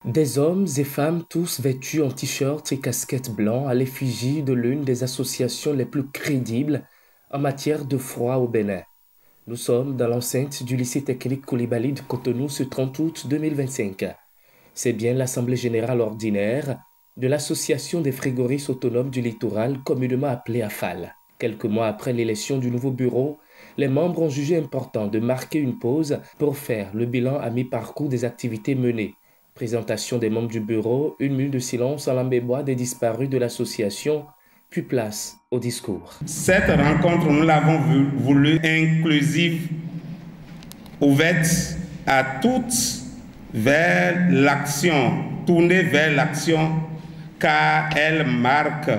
Des hommes et femmes tous vêtus en t-shirt et casquettes blancs à l'effigie de l'une des associations les plus crédibles en matière de froid au Bénin. Nous sommes dans l'enceinte du lycée technique Coulibaly de Cotonou ce 30 août 2025. C'est bien l'Assemblée générale ordinaire de l'Association des frigoristes autonomes du littoral, communément appelée AFAL. Quelques mois après l'élection du nouveau bureau, les membres ont jugé important de marquer une pause pour faire le bilan à mi-parcours des activités menées. Présentation des membres du bureau, une minute de silence en la mémoire des disparus de l'association, puis place au discours. Cette rencontre, nous l'avons voulu inclusive, ouverte à toutes, vers l'action, tournée vers l'action, car elle marque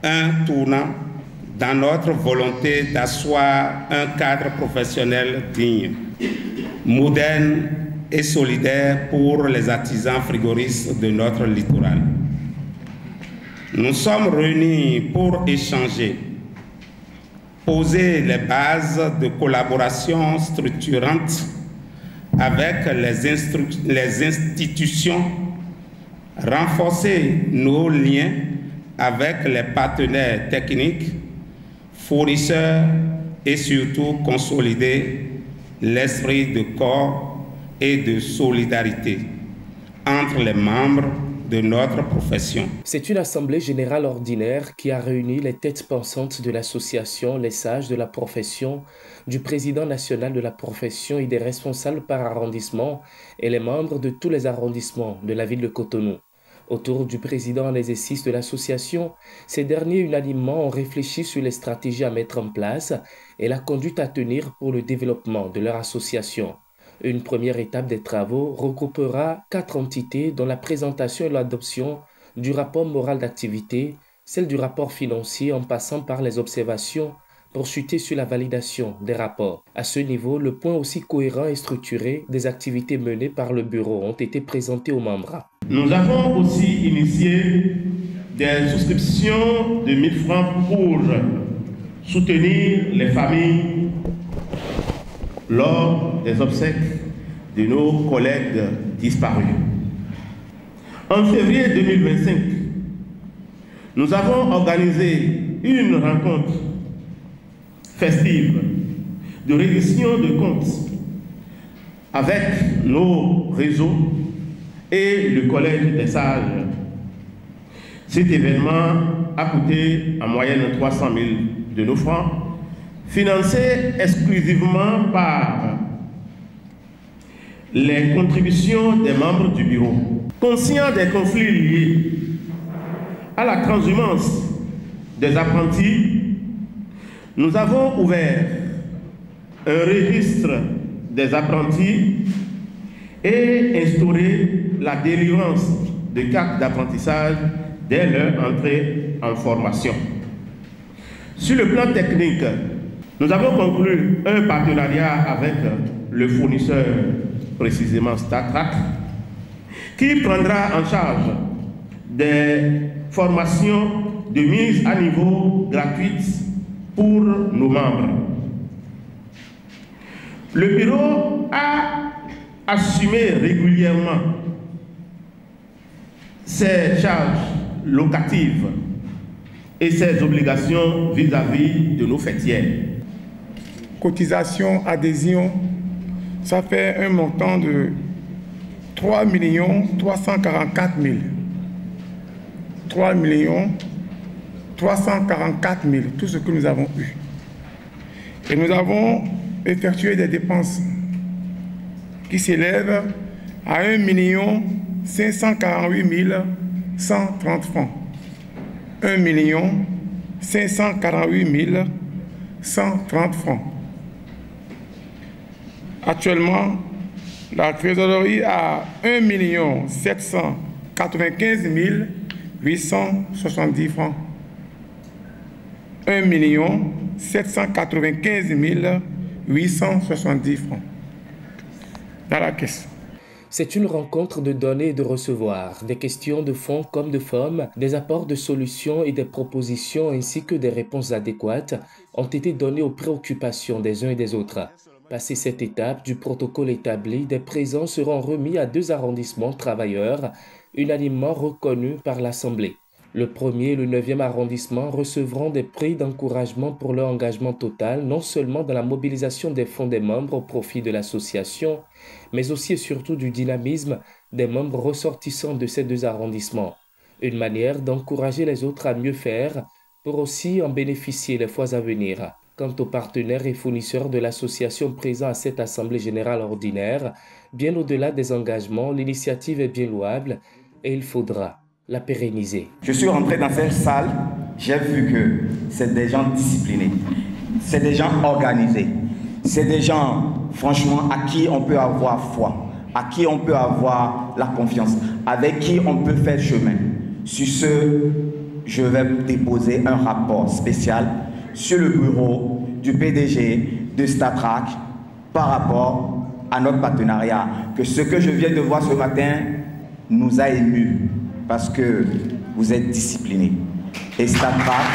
un tournant dans notre volonté d'asseoir un cadre professionnel digne, moderne et solidaire pour les artisans frigoristes de notre littoral. Nous sommes réunis pour échanger, poser les bases de collaboration structurante avec les institutions, renforcer nos liens avec les partenaires techniques, fournisseurs et surtout consolider l'esprit de corps et de solidarité entre les membres de notre profession. C'est une assemblée générale ordinaire qui a réuni les têtes pensantes de l'association, les sages de la profession, du président national de la profession et des responsables par arrondissement et les membres de tous les arrondissements de la ville de Cotonou. Autour du président en exercice de l'association, ces derniers unanimement ont réfléchi sur les stratégies à mettre en place et la conduite à tenir pour le développement de leur association. Une première étape des travaux regroupera 4 entités dont la présentation et l'adoption du rapport moral d'activité, celle du rapport financier en passant par les observations pour chuter sur la validation des rapports. À ce niveau, le point aussi cohérent et structuré des activités menées par le bureau ont été présentés aux membres. Nous avons aussi initié des souscriptions de 1000 francs pour soutenir les familles lors des obsèques de nos collègues disparus. En février 2025, nous avons organisé une rencontre festive de reddition de comptes avec nos réseaux et le Collège des sages. Cet événement a coûté en moyenne 300 000 de nos francs, financé exclusivement par les contributions des membres du bureau. Conscient des conflits liés à la transhumance des apprentis, nous avons ouvert un registre des apprentis et instauré la délivrance de cartes d'apprentissage dès leur entrée en formation. Sur le plan technique, nous avons conclu un partenariat avec le fournisseur, précisément StarTrack, qui prendra en charge des formations de mise à niveau gratuites pour nos membres. Le bureau a assumé régulièrement ses charges locatives et ses obligations vis-à-vis de nos fêtières. Cotisation, adhésion, ça fait un montant de 3 344 000. 3 344 000, tout ce que nous avons eu. Et nous avons effectué des dépenses qui s'élèvent à 1 548 130 francs. 1 548 130 francs. Actuellement, la trésorerie a 1 795 870 francs. 1 795 870 francs dans la caisse. C'est une rencontre de donner et de recevoir, des questions de fond comme de forme, des apports de solutions et des propositions ainsi que des réponses adéquates ont été données aux préoccupations des uns et des autres. Passé cette étape du protocole établi, des présents seront remis à 2 arrondissements travailleurs unanimement reconnus par l'Assemblée. Le 1er et le 9e arrondissement recevront des prix d'encouragement pour leur engagement total, non seulement dans la mobilisation des fonds des membres au profit de l'association, mais aussi et surtout du dynamisme des membres ressortissants de ces 2 arrondissements. Une manière d'encourager les autres à mieux faire pour aussi en bénéficier les fois à venir. Quant aux partenaires et fournisseurs de l'association présents à cette Assemblée générale ordinaire, bien au-delà des engagements, l'initiative est bien louable et il faudra la pérenniser. Je suis rentré dans cette salle, j'ai vu que c'est des gens disciplinés, c'est des gens organisés, c'est des gens, franchement, à qui on peut avoir foi, à qui on peut avoir la confiance, avec qui on peut faire chemin. Sur ce, je vais déposer un rapport spécial sur le bureau du PDG de STATRAC par rapport à notre partenariat. Que ce que je viens de voir ce matin nous a émus parce que vous êtes disciplinés. Et STATRAC,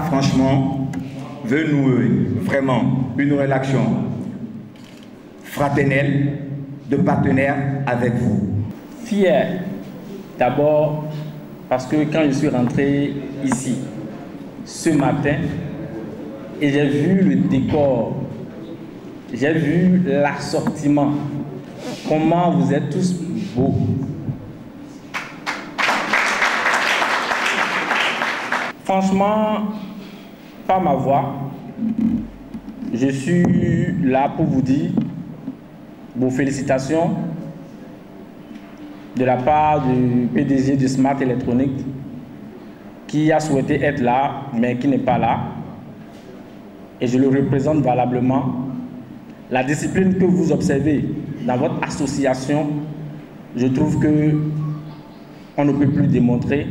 franchement, veut nouer vraiment une relation fraternelle, de partenaire avec vous. Fier, d'abord, parce que quand je suis rentré ici, ce matin, et j'ai vu le décor, j'ai vu l'assortiment, comment vous êtes tous beaux. Franchement, par ma voix, je suis là pour vous dire vos félicitations de la part du PDG de Smart Electronic qui a souhaité être là, mais qui n'est pas là. Et je le représente valablement. La discipline que vous observez dans votre association, je trouve que on ne peut plus démontrer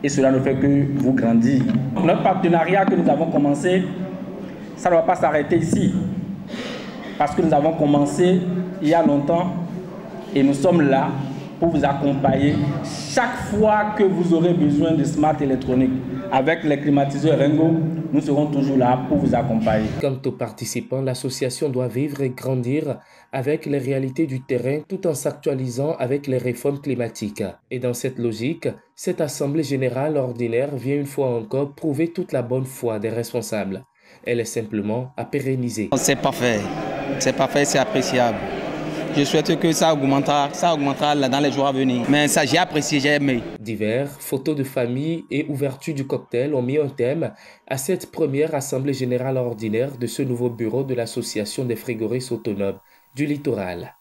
et cela ne fait que vous grandir. Notre partenariat que nous avons commencé, ça ne va pas s'arrêter ici. Parce que nous avons commencé il y a longtemps et nous sommes là pour vous accompagner chaque fois que vous aurez besoin de Smart Electronic. Avec les climatiseurs Rengo, nous serons toujours là pour vous accompagner. Quant aux participants, l'association doit vivre et grandir avec les réalités du terrain tout en s'actualisant avec les réformes climatiques. Et dans cette logique, cette Assemblée générale ordinaire vient une fois encore prouver toute la bonne foi des responsables. Elle est simplement à pérenniser. C'est parfait, c'est appréciable. Je souhaite que ça augmentera dans les jours à venir. Mais ça, j'ai apprécié, j'ai aimé. Divers, photos de famille et ouverture du cocktail ont mis un thème à cette première Assemblée générale ordinaire de ce nouveau bureau de l'Association des frigoristes autonomes du littoral.